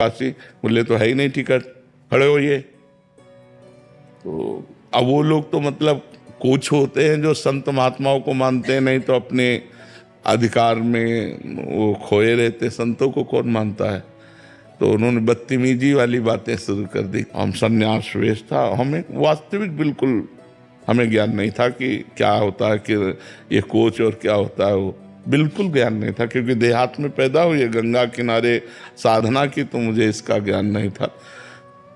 पासी बोले तो है ही नहीं टिकट, खड़े होइए। तो अब वो लोग तो मतलब कुछ होते हैं जो संत महात्माओं को मानते हैं, नहीं तो अपने अधिकार में वो खोए रहते। संतों को कौन मानता है? तो उन्होंने बदतमीजी वाली बातें शुरू कर दी। हम संन्यास वेश था, हमें वास्तविक बिल्कुल हमें ज्ञान नहीं था कि क्या होता है कि ये कोच और क्या होता है, वो बिल्कुल ज्ञान नहीं था, क्योंकि देहात में पैदा हुई, गंगा किनारे साधना की, तो मुझे इसका ज्ञान नहीं था।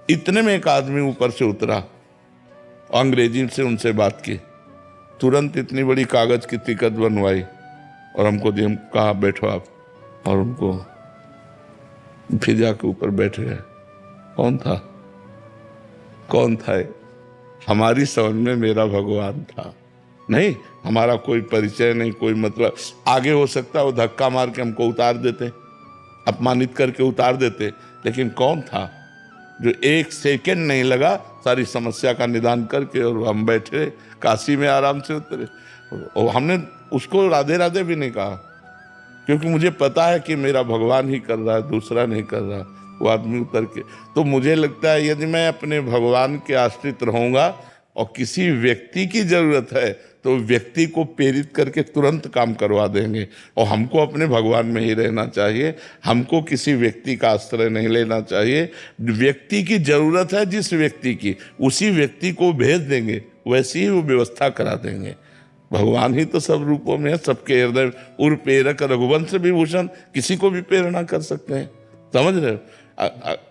इतने में एक आदमी ऊपर से उतरा, अंग्रेजी से उनसे बात की, तुरंत इतनी बड़ी कागज की टिकट बनवाई और हमको कहा बैठो आप, और उनको फिर जाके ऊपर बैठ गए। कौन था? कौन था? हमारी समझ में मेरा भगवान था। नहीं, हमारा कोई परिचय नहीं, कोई मतलब। आगे हो सकता है वो धक्का मार के हमको उतार देते, अपमानित करके उतार देते, लेकिन कौन था जो एक सेकंड नहीं लगा सारी समस्या का निदान करके, और हम बैठे काशी में आराम से उतरे। और हमने उसको राधे राधे भी नहीं कहा, क्योंकि मुझे पता है कि मेरा भगवान ही कर रहा है, दूसरा नहीं कर रहा। वो आदमी उतर के, तो मुझे लगता है यदि मैं अपने भगवान के आश्रित रहूंगा और किसी व्यक्ति की जरूरत है तो व्यक्ति को प्रेरित करके तुरंत काम करवा देंगे। और हमको अपने भगवान में ही रहना चाहिए, हमको किसी व्यक्ति का आश्रय नहीं लेना चाहिए। व्यक्ति की जरूरत है जिस व्यक्ति की, उसी व्यक्ति को भेज देंगे, वैसी ही वो व्यवस्था करा देंगे। भगवान ही तो सब रूपों में है, सबके हृदय उर प्रेरक रघुवंश विभूषण, किसी को भी प्रेरणा कर सकते हैं। समझ रहे हो?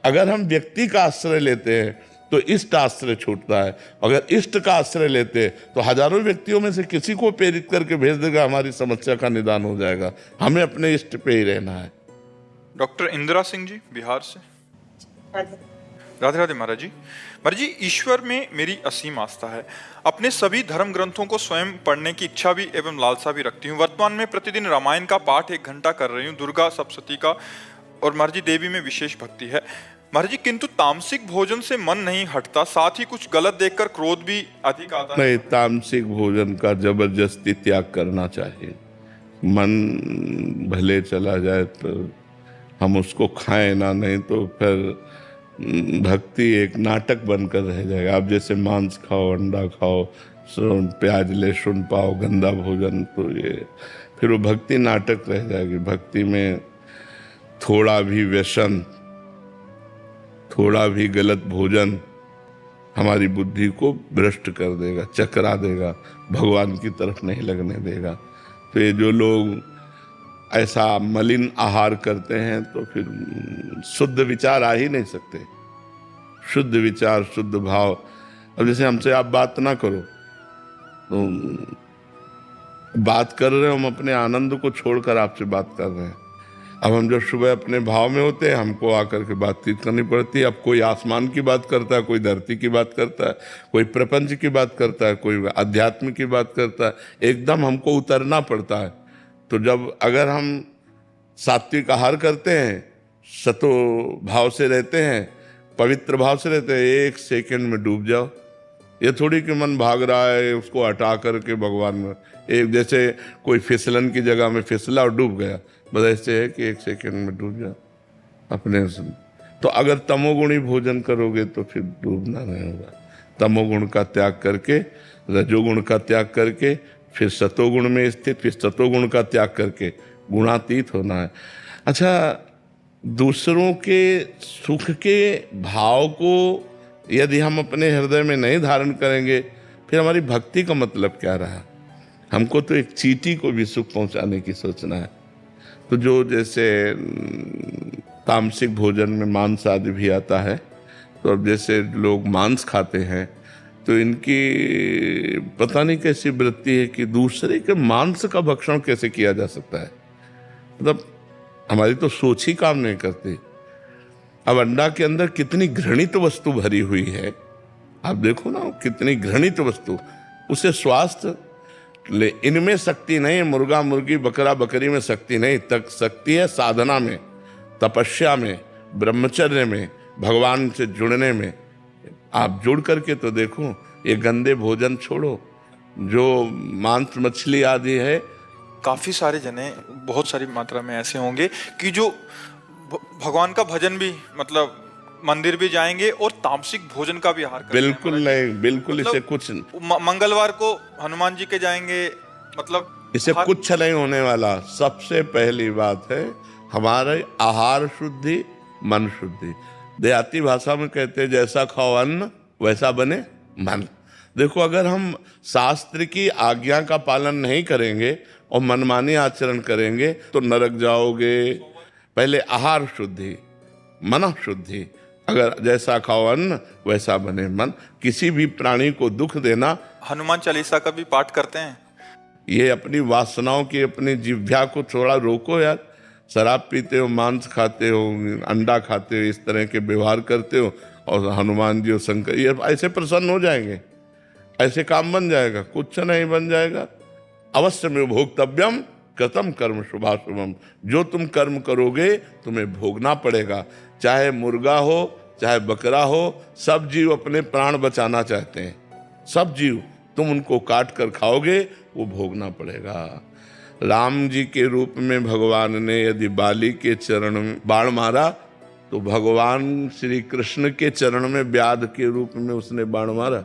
अगर हम व्यक्ति का आश्रय लेते हैं तो इष्ट आश्रय छूटता है, अगर इष्ट का आश्रय लेते हैं तो हजारों व्यक्तियों में से किसी को प्रेरित करके भेज देगा, हमारी समस्या का निदान हो जाएगा। हमें अपने इष्ट पे ही रहना है। डॉक्टर इंदिरा सिंह जी बिहार से। राधे राधे महाराज जी। महाराज जी, ईश्वर में मेरी असीम आस्था है। अपने सभी धर्म ग्रंथों को स्वयं पढ़ने की इच्छा भी एवं लालसा भी रखती हूँ। वर्तमान में प्रतिदिन रामायण का पाठ 1 घंटा कर रही हूँ, दुर्गा सप्तशती का, और महाराज जी देवी में विशेष भक्ति है महाराज जी। किंतु तामसिक भोजन से मन नहीं हटता, साथ ही कुछ गलत देखकर क्रोध भी अधिक आता है। नहीं, तामसिक भोजन का जबरदस्ती त्याग करना चाहिए। मन भले चला जाए तो हम उसको खाएं ना, नहीं तो फिर भक्ति एक नाटक बनकर रह जाएगा। आप जैसे मांस खाओ, अंडा खाओ, प्याज लहसुन पाओ, गंदा भोजन, तो ये फिर वो भक्ति नाटक रह जाएगी। भक्ति में थोड़ा भी व्यसन, थोड़ा भी गलत भोजन हमारी बुद्धि को भ्रष्ट कर देगा, चकरा देगा, भगवान की तरफ नहीं लगने देगा। तो ये जो लोग ऐसा मलिन आहार करते हैं तो फिर शुद्ध विचार आ ही नहीं सकते। शुद्ध विचार, शुद्ध भाव। अब जैसे हमसे आप बात ना करो, तो बात कर रहे हो, हम अपने आनंद को छोड़कर आपसे बात कर रहे हैं। अब हम जब सुबह अपने भाव में होते हैं, हमको आकर के बातचीत करनी पड़ती है। अब कोई आसमान की बात करता है, कोई धरती की बात करता है, कोई प्रपंच की बात करता है, कोई अध्यात्म की बात करता है, एकदम हमको उतरना पड़ता है। तो जब अगर हम सात्विक आहार करते हैं, सतो भाव से रहते हैं, पवित्र भाव से रहते हैं, 1 सेकंड में डूब जाओ। ये थोड़ी कि मन भाग रहा है, उसको हटा करके भगवान में, एक जैसे कोई फिसलन की जगह में फिसला और डूब गया, बस ऐसे है कि 1 सेकंड में डूब जा अपने से। तो अगर तमोगुणी भोजन करोगे तो फिर डूबना नहीं होगा। तमोगुण का त्याग करके, रजोगुण का त्याग करके, फिर सतोगुण में स्थित, फिर सतोगुण का त्याग करके गुणातीत होना है। अच्छा, दूसरों के सुख के भाव को यदि हम अपने हृदय में नहीं धारण करेंगे, फिर हमारी भक्ति का मतलब क्या रहा? हमको तो एक चींटी को भी सुख पहुंचाने की सोचना है। तो जो जैसे तामसिक भोजन में मांस आदि भी आता है, तो अब जैसे लोग मांस खाते हैं तो इनकी पता नहीं कैसी वृत्ति है कि दूसरे के मांस का भक्षण कैसे किया जा सकता है। मतलब हमारी तो सोच ही काम नहीं करती। अब अंडा के अंदर कितनी घृणित वस्तु भरी हुई है, आप देखो ना, कितनी घृणित वस्तु। उसे स्वास्थ्य ले, इनमें शक्ति नहीं, मुर्गा मुर्गी बकरा बकरी में शक्ति नहीं, तक शक्ति है साधना में, तपस्या में, ब्रह्मचर्य में, भगवान से जुड़ने में। आप जुड़ करके तो देखो, ये गंदे भोजन छोड़ो, जो मांस मछली आदि है। काफी सारे जने, बहुत सारी मात्रा में ऐसे होंगे कि जो भगवान का भजन भी, मतलब मंदिर भी जाएंगे और तामसिक भोजन का भी आहार करेंगे? बिल्कुल नहीं, बिल्कुल मतलब इसे कुछ मंगलवार को हनुमान जी के जाएंगे, मतलब इसे कुछ नहीं होने वाला। सबसे पहली बात है हमारे आहार शुद्धि, मन शुद्धि। देहाती भाषा में कहते हैं जैसा खाओ अन्न वैसा बने मन। देखो, अगर हम शास्त्र की आज्ञा का पालन नहीं करेंगे और मनमानी आचरण करेंगे तो नरक जाओगे। पहले आहार शुद्धि, मन शुद्धि। अगर जैसा खाओ अन्न वैसा बने मन। किसी भी प्राणी को दुख देना। हनुमान चालीसा का भी पाठ करते हैं? ये अपनी वासनाओं की, अपनी जिह्वा को थोड़ा रोको यार। शराब पीते हो, मांस खाते हो, अंडा खाते हो, इस तरह के व्यवहार करते हो और हनुमान जी और शंकर ये ऐसे प्रसन्न हो जाएंगे, ऐसे काम बन जाएगा? कुछ नहीं बन जाएगा। अवश्य में भोक्तव्यम कृतम कर्म शुभाशुभम। जो तुम कर्म करोगे तुम्हें भोगना पड़ेगा। चाहे मुर्गा हो, चाहे बकरा हो, सब जीव अपने प्राण बचाना चाहते हैं। सब जीव, तुम उनको काट कर खाओगे, वो भोगना पड़ेगा। राम जी के रूप में भगवान ने यदि बाली के चरण में बाण मारा तो भगवान श्री कृष्ण के चरण में व्याध के रूप में उसने बाण मारा।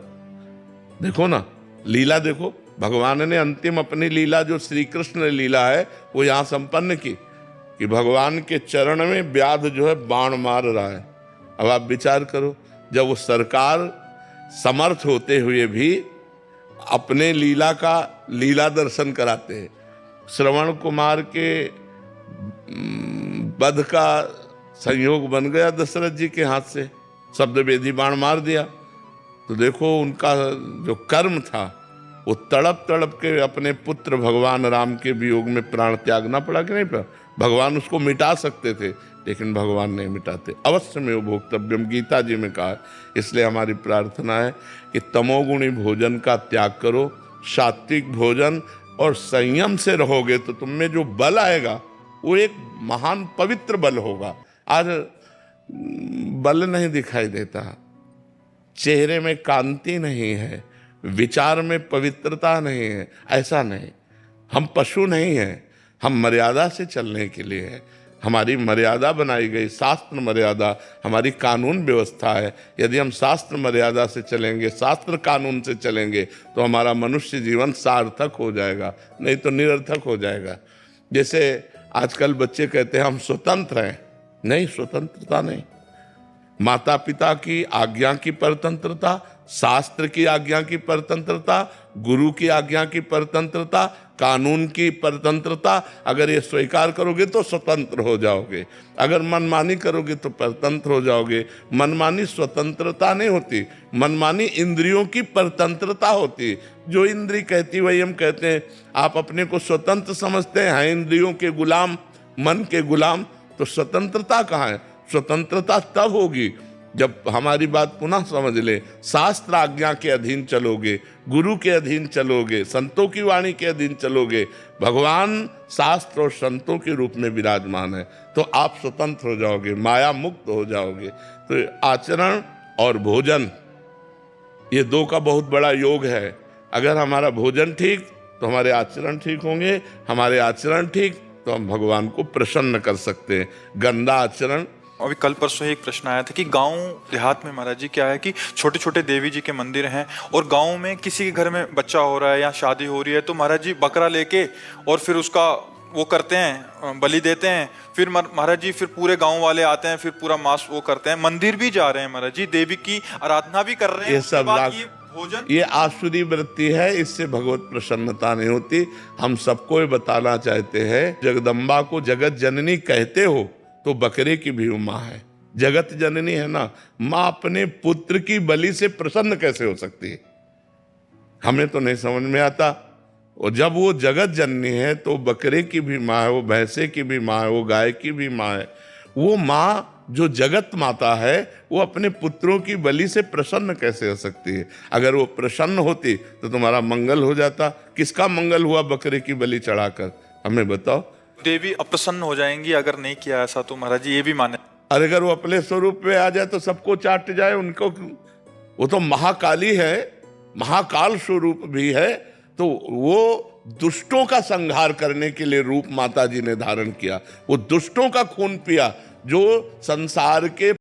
देखो ना, लीला देखो। भगवान ने अंतिम अपनी लीला जो श्री कृष्ण लीला है वो यहाँ संपन्न की कि भगवान के चरण में व्याध जो है बाण मार रहा है। अब आप विचार करो, जब वो सरकार समर्थ होते हुए भी अपने लीला का लीला दर्शन कराते हैं। श्रवण कुमार के वध का संयोग बन गया दशरथ जी के हाथ से, शब्द वेदी बाण मार दिया। तो देखो उनका जो कर्म था वो तड़प तड़प के अपने पुत्र भगवान राम के वियोग में प्राण त्यागना पड़ा कि नहीं पड़ा? भगवान उसको मिटा सकते थे लेकिन भगवान नहीं मिटाते। अवश्य में वो भोक्तव्यम गीता जी में कहा। इसलिए हमारी प्रार्थना है कि तमोगुणी भोजन का त्याग करो, सात्विक भोजन और संयम से रहोगे तो तुम में जो बल आएगा वो एक महान पवित्र बल होगा। आज बल नहीं दिखाई देता, चेहरे में कांति नहीं है, विचार में पवित्रता नहीं है। ऐसा नहीं, हम पशु नहीं हैं, हम मर्यादा से चलने के लिए है। हमारी मर्यादा बनाई गई, शास्त्र मर्यादा हमारी कानून व्यवस्था है। यदि हम शास्त्र मर्यादा से चलेंगे, शास्त्र कानून से चलेंगे तो हमारा मनुष्य जीवन सार्थक हो जाएगा, नहीं तो निरर्थक हो जाएगा। जैसे आजकल बच्चे कहते हैं हम स्वतंत्र हैं। नहीं, स्वतंत्रता नहीं। माता पिता की आज्ञा की परतंत्रता, शास्त्र की आज्ञा की परतंत्रता, गुरु की आज्ञा की परतंत्रता, कानून की परतंत्रता, अगर ये स्वीकार करोगे तो स्वतंत्र हो जाओगे। अगर मनमानी करोगे तो परतंत्र हो जाओगे। मनमानी स्वतंत्रता नहीं होती, मनमानी इंद्रियों की परतंत्रता होती। जो इंद्री कहती वही हम कहते हैं। आप अपने को स्वतंत्र समझते हैं, इंद्रियों के गुलाम, मन के गुलाम, तो स्वतंत्रता कहाँ है? स्वतंत्रता तब होगी जब हमारी बात पुनः समझ ले। शास्त्र आज्ञा के अधीन चलोगे, गुरु के अधीन चलोगे, संतों की वाणी के अधीन चलोगे। भगवान शास्त्र और संतों के रूप में विराजमान है तो आप स्वतंत्र हो जाओगे, माया मुक्त हो जाओगे। तो आचरण और भोजन, ये दो का बहुत बड़ा योग है। अगर हमारा भोजन ठीक तो हमारे आचरण ठीक होंगे, हमारे आचरण ठीक तो हम भगवान को प्रसन्न कर सकते हैं। गंदा आचरण। अभी कल परसों एक प्रश्न आया था कि गांव देहात में महाराज जी क्या है कि छोटे छोटे देवी जी के मंदिर हैं और गांव में किसी के घर में बच्चा हो रहा है या शादी हो रही है तो महाराज जी बकरा लेके और फिर उसका वो करते हैं, बलि देते हैं। फिर महाराज जी फिर पूरे गांव वाले आते हैं, फिर पूरा मांस वो करते हैं। मंदिर भी जा रहे हैं महाराज जी, देवी की आराधना भी कर रहे हैं। ये सब भोजन, ये आसुरी वृत्ति है, इससे भगवत प्रसन्नता नहीं होती। हम सबको बताना चाहते हैं, जगदम्बा को जगत जननी कहते हो तो बकरे की भी माँ है। जगत जननी है ना, माँ अपने पुत्र की बलि से प्रसन्न कैसे हो सकती है? हमें तो नहीं समझ में आता। और जब वो जगत जननी है तो बकरे की भी माँ है, वो भैंसे की भी माँ है, वो गाय की भी माँ है। वो माँ जो जगत माता है वो अपने पुत्रों की बलि से प्रसन्न कैसे हो सकती है? अगर वो प्रसन्न होती तो तुम्हारा मंगल हो जाता। किसका मंगल हुआ बकरे की बलि चढ़ाकर? हमें बताओ। देवी अप्रसन्न हो जाएंगी अगर नहीं किया ऐसा, तो महाराज जी ये भी माने। अरे अगर वो अपने स्वरूप पे आ जाए तो सबको चाट जाए उनको। वो तो महाकाली है, महाकाल स्वरूप भी है। तो वो दुष्टों का संहार करने के लिए रूप माता जी ने धारण किया। वो दुष्टों का खून पिया जो संसार के